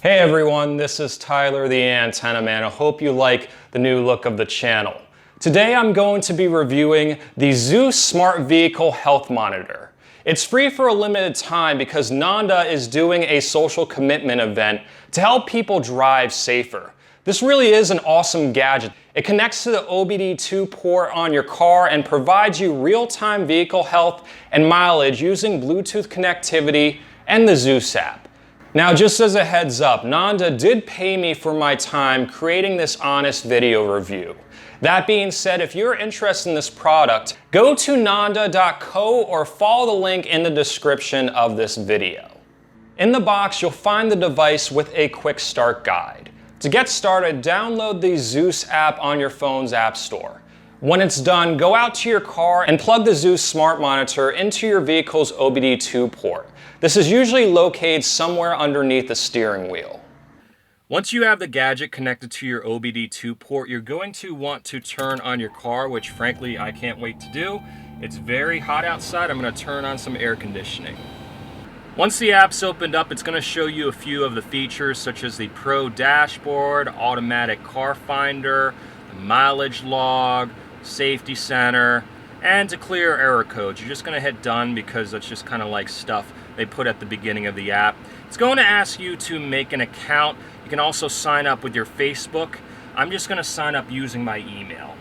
Hey everyone, this is Tyler the Antenna Man. I hope you like the new look of the channel. Today I'm going to be reviewing the ZUS Smart Vehicle Health Monitor. It's free for a limited time because Nanda is doing a social commitment event to help people drive safer. This really is an awesome gadget. It connects to the OBD2 port on your car and provides you real-time vehicle health and mileage using Bluetooth connectivity and the ZUS app. Now, just as a heads up, Nanda did pay me for my time creating this honest video review. That being said, if you're interested in this product, go to nanda.co or follow the link in the description of this video. In the box, you'll find the device with a quick start guide. To get started, download the ZUS app on your phone's app store. When it's done, go out to your car and plug the ZUS Smart Monitor into your vehicle's OBD2 port. This is usually located somewhere underneath the steering wheel. Once you have the gadget connected to your OBD2 port, you're going to want to turn on your car, which frankly I can't wait to do. It's very hot outside. I'm going to turn on some air conditioning. Once the app's opened up, it's going to show you a few of the features such as the Pro Dashboard, Automatic Car Finder, the Mileage Log, Safety Center, and to clear error codes. You're just going to hit done because that's just kind of like stuff they put at the beginning of the app. It's going to ask you to make an account. You can also sign up with your Facebook. I'm just going to sign up using my email.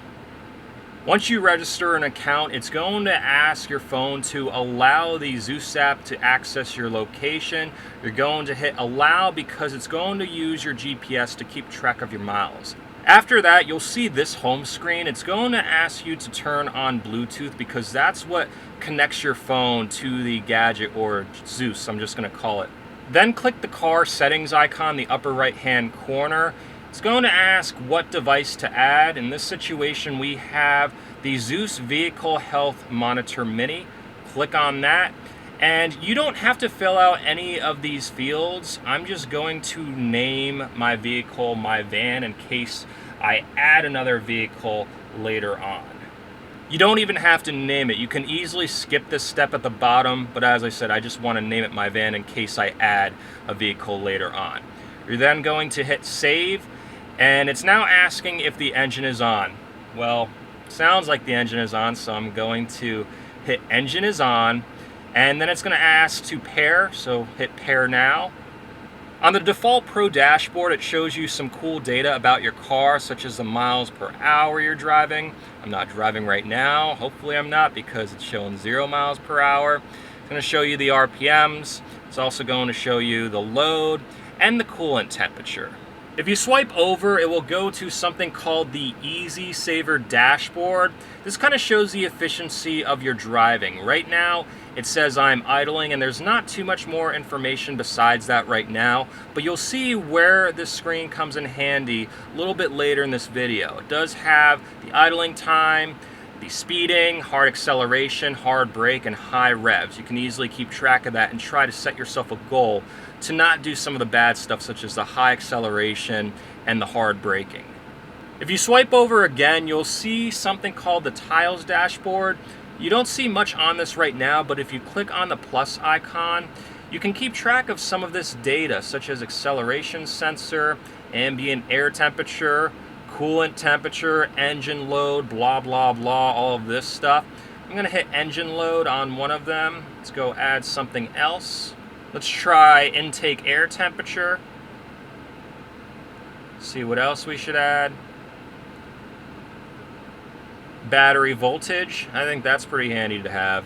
Once you register an account, it's going to ask your phone to allow the ZUS app to access your location. You're going to hit allow because it's going to use your GPS to keep track of your miles. After that, you'll see this home screen. It's going to ask you to turn on Bluetooth because that's what connects your phone to the gadget, or ZUS, I'm just going to call it. Then click the car settings icon in the upper right hand corner. It's going to ask what device to add. In this situation, we have the ZUS Vehicle Health Monitor Mini. Click on that. And you don't have to fill out any of these fields. I'm just going to name my vehicle my van in case I add another vehicle later on. You don't even have to name it. You can easily skip this step at the bottom, but as I said, I just want to name it my van in case I add a vehicle later on. You're then going to hit save, and it's now asking if the engine is on. Well, sounds like the engine is on, so I'm going to hit engine is on. And then it's going to ask to pair, so hit pair now. On the default Pro Dashboard, it shows you some cool data about your car, such as the miles per hour you're driving. I'm not driving right now. Hopefully I'm not because it's showing 0 miles per hour. It's going to show you the RPMs. It's also going to show you the load and the coolant temperature. If you swipe over, it will go to something called the Easy Saver Dashboard. This kind of shows the efficiency of your driving. Right now, it says I'm idling, and there's not too much more information besides that right now, but you'll see where this screen comes in handy a little bit later in this video. It does have the idling time, the speeding, hard acceleration, hard brake, and high revs. You can easily keep track of that and try to set yourself a goal to not do some of the bad stuff such as the high acceleration and the hard braking. If you swipe over again, you'll see something called the Tiles Dashboard. You don't see much on this right now, but if you click on the plus icon, you can keep track of some of this data such as acceleration sensor, ambient air temperature, coolant temperature, engine load, blah, blah, blah, all of this stuff. I'm going to hit engine load on one of them. Let's go add something else. Let's try intake air temperature. See what else we should add. Battery voltage. I think that's pretty handy to have.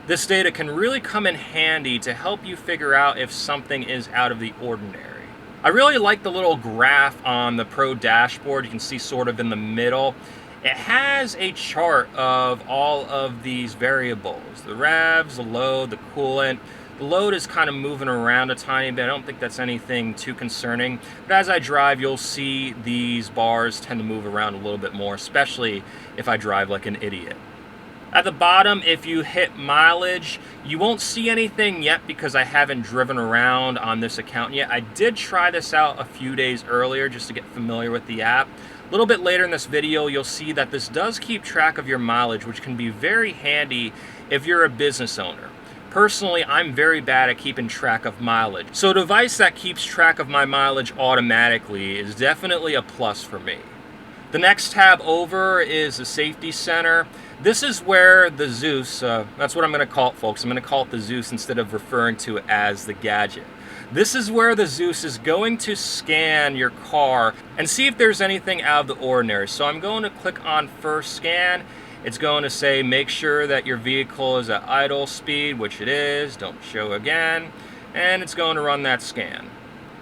This data can really come in handy to help you figure out if something is out of the ordinary. I really like the little graph on the Pro Dashboard. You can see sort of in the middle. It has a chart of all of these variables. The revs, the load, the coolant. The load is kind of moving around a tiny bit. I don't think that's anything too concerning. But as I drive, you'll see these bars tend to move around a little bit more, especially if I drive like an idiot. At the bottom, if you hit mileage, you won't see anything yet because I haven't driven around on this account yet. I did try this out a few days earlier just to get familiar with the app. A little bit later in this video, you'll see that this does keep track of your mileage, which can be very handy if you're a business owner. Personally, I'm very bad at keeping track of mileage. So a device that keeps track of my mileage automatically is definitely a plus for me. The next tab over is the Safety Center. This is where the ZUS, that's what I'm going to call it, folks. I'm going to call it the ZUS instead of referring to it as the gadget. This is where the ZUS is going to scan your car and see if there's anything out of the ordinary. So I'm going to click on First Scan. It's going to say make sure that your vehicle is at idle speed, which it is, don't show again, and it's going to run that scan.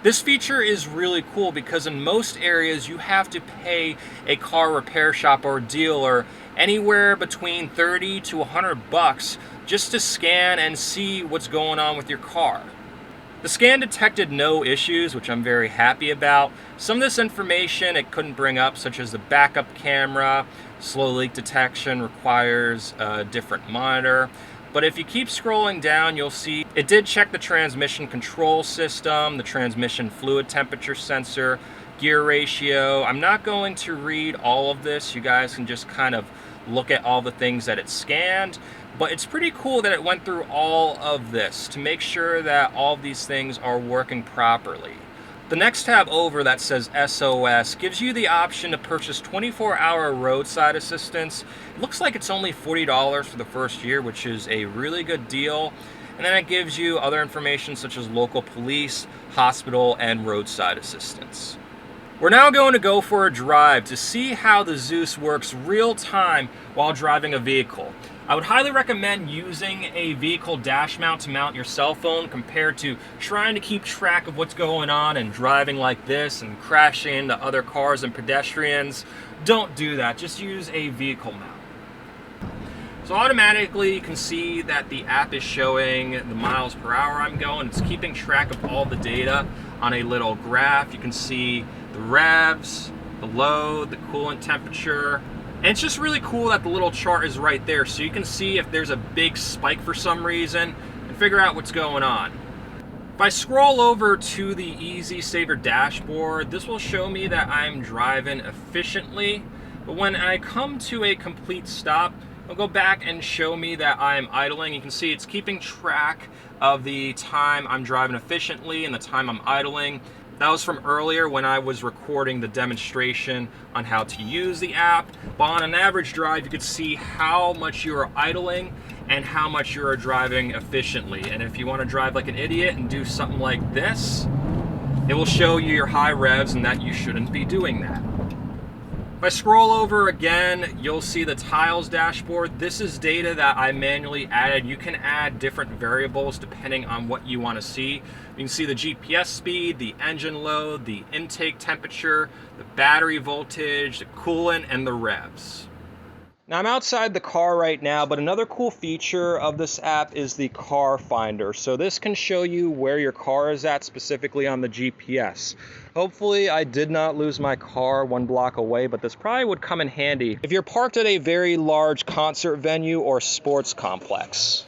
This feature is really cool because in most areas you have to pay a car repair shop or dealer anywhere between 30 to 100 bucks just to scan and see what's going on with your car. The scan detected no issues, which I'm very happy about. Some of this information it couldn't bring up, such as the backup camera, slow leak detection requires a different monitor. But if you keep scrolling down, you'll see it did check the transmission control system, the transmission fluid temperature sensor, gear ratio. I'm not going to read all of this. You guys can just kind of look at all the things that it scanned. But it's pretty cool that it went through all of this to make sure that all of these things are working properly. The next tab over that says SOS gives you the option to purchase 24-hour roadside assistance. It looks like it's only $40 for the first year, which is a really good deal. And then it gives you other information such as local police, hospital, and roadside assistance. We're now going to go for a drive to see how the ZUS works real time while driving a vehicle. I would highly recommend using a vehicle dash mount to mount your cell phone compared to trying to keep track of what's going on and driving like this and crashing into other cars and pedestrians. Don't do that, just use a vehicle mount. So automatically you can see that the app is showing the miles per hour I'm going. It's keeping track of all the data on a little graph. You can see the revs, the load, the coolant temperature. And it's just really cool that the little chart is right there so you can see if there's a big spike for some reason and figure out what's going on. If I scroll over to the Easy Saver dashboard, this will show me that I'm driving efficiently. But when I come to a complete stop, it'll go back and show me that I'm idling. You can see it's keeping track of the time I'm driving efficiently and the time I'm idling. That was from earlier when I was recording the demonstration on how to use the app. But on an average drive, you could see how much you are idling and how much you are driving efficiently. And if you want to drive like an idiot and do something like this, it will show you your high revs and that you shouldn't be doing that. If I scroll over again, you'll see the tiles dashboard. This is data that I manually added. You can add different variables depending on what you want to see. You can see the GPS speed, the engine load, the intake temperature, the battery voltage, the coolant, and the revs. Now I'm outside the car right now, but another cool feature of this app is the car finder. So this can show you where your car is at specifically on the GPS. Hopefully I did not lose my car 1 block away, but this probably would come in handy if you're parked at a very large concert venue or sports complex.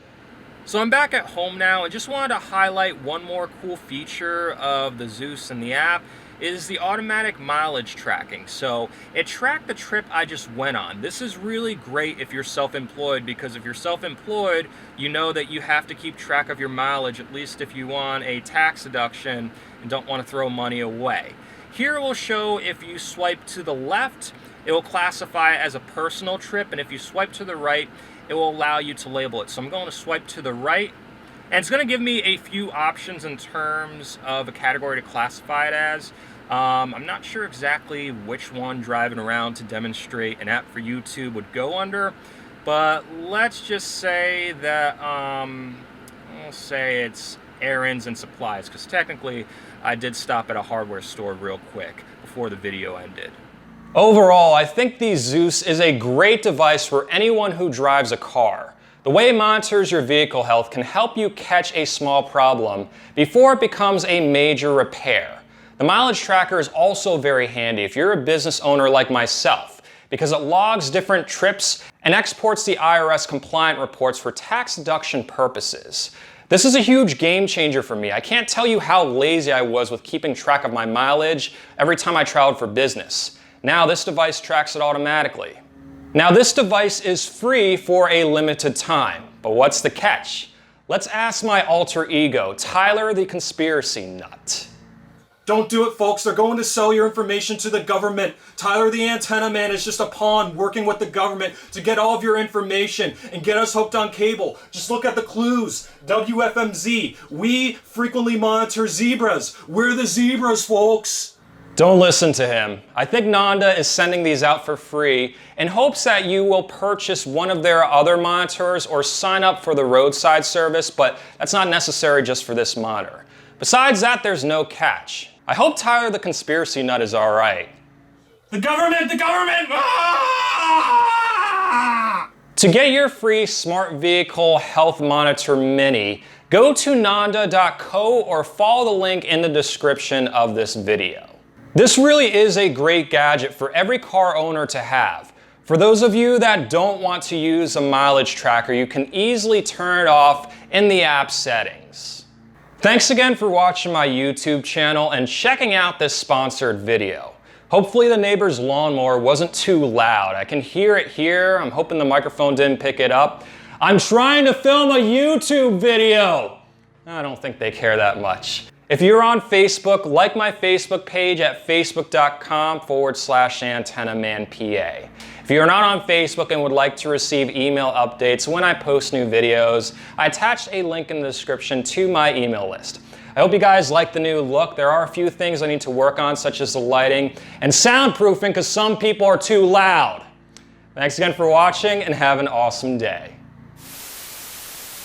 So I'm back at home now and just wanted to highlight one more cool feature of the ZUS and the app is the automatic mileage tracking. So it tracked the trip I just went on. This is really great if you're self-employed, because if you're self-employed, you know that you have to keep track of your mileage, at least if you want a tax deduction and don't want to throw money away. Here it will show if you swipe to the left, it will classify it as a personal trip, and if you swipe to the right, it will allow you to label it. So I'm going to swipe to the right, and it's going to give me a few options in terms of a category to classify it as. I'm not sure exactly which one driving around to demonstrate an app for YouTube would go under, but let's just say that we'll say it's errands and supplies, because technically I did stop at a hardware store real quick before the video ended. Overall, I think the ZUS is a great device for anyone who drives a car. The way it monitors your vehicle health can help you catch a small problem before it becomes a major repair. The mileage tracker is also very handy if you're a business owner like myself, because it logs different trips and exports the IRS compliant reports for tax deduction purposes. This is a huge game changer for me. I can't tell you how lazy I was with keeping track of my mileage every time I traveled for business. Now this device tracks it automatically. Now this device is free for a limited time, but what's the catch? Let's ask my alter ego, Tyler the Conspiracy Nut. Don't do it, folks. They're going to sell your information to the government. Tyler the Antenna Man is just a pawn working with the government to get all of your information and get us hooked on cable. Just look at the clues. WFMZ. We frequently monitor zebras. We're the zebras, folks. Don't listen to him. I think Nanda is sending these out for free in hopes that you will purchase one of their other monitors or sign up for the roadside service, but that's not necessary just for this monitor. Besides that, there's no catch. I hope Tyler the Conspiracy Nut is all right. The government! Ah! To get your free Smart Vehicle Health Monitor Mini, go to nanda.co or follow the link in the description of this video. This really is a great gadget for every car owner to have. For those of you that don't want to use a mileage tracker, you can easily turn it off in the app settings. Thanks again for watching my YouTube channel and checking out this sponsored video. Hopefully the neighbor's lawnmower wasn't too loud. I can hear it here. I'm hoping the microphone didn't pick it up. I'm trying to film a YouTube video. I don't think they care that much. If you're on Facebook, like my Facebook page at facebook.com/antennamanpa. If you're not on Facebook and would like to receive email updates when I post new videos, I attached a link in the description to my email list. I hope you guys like the new look. There are a few things I need to work on, such as the lighting and soundproofing, because some people are too loud. Thanks again for watching and have an awesome day.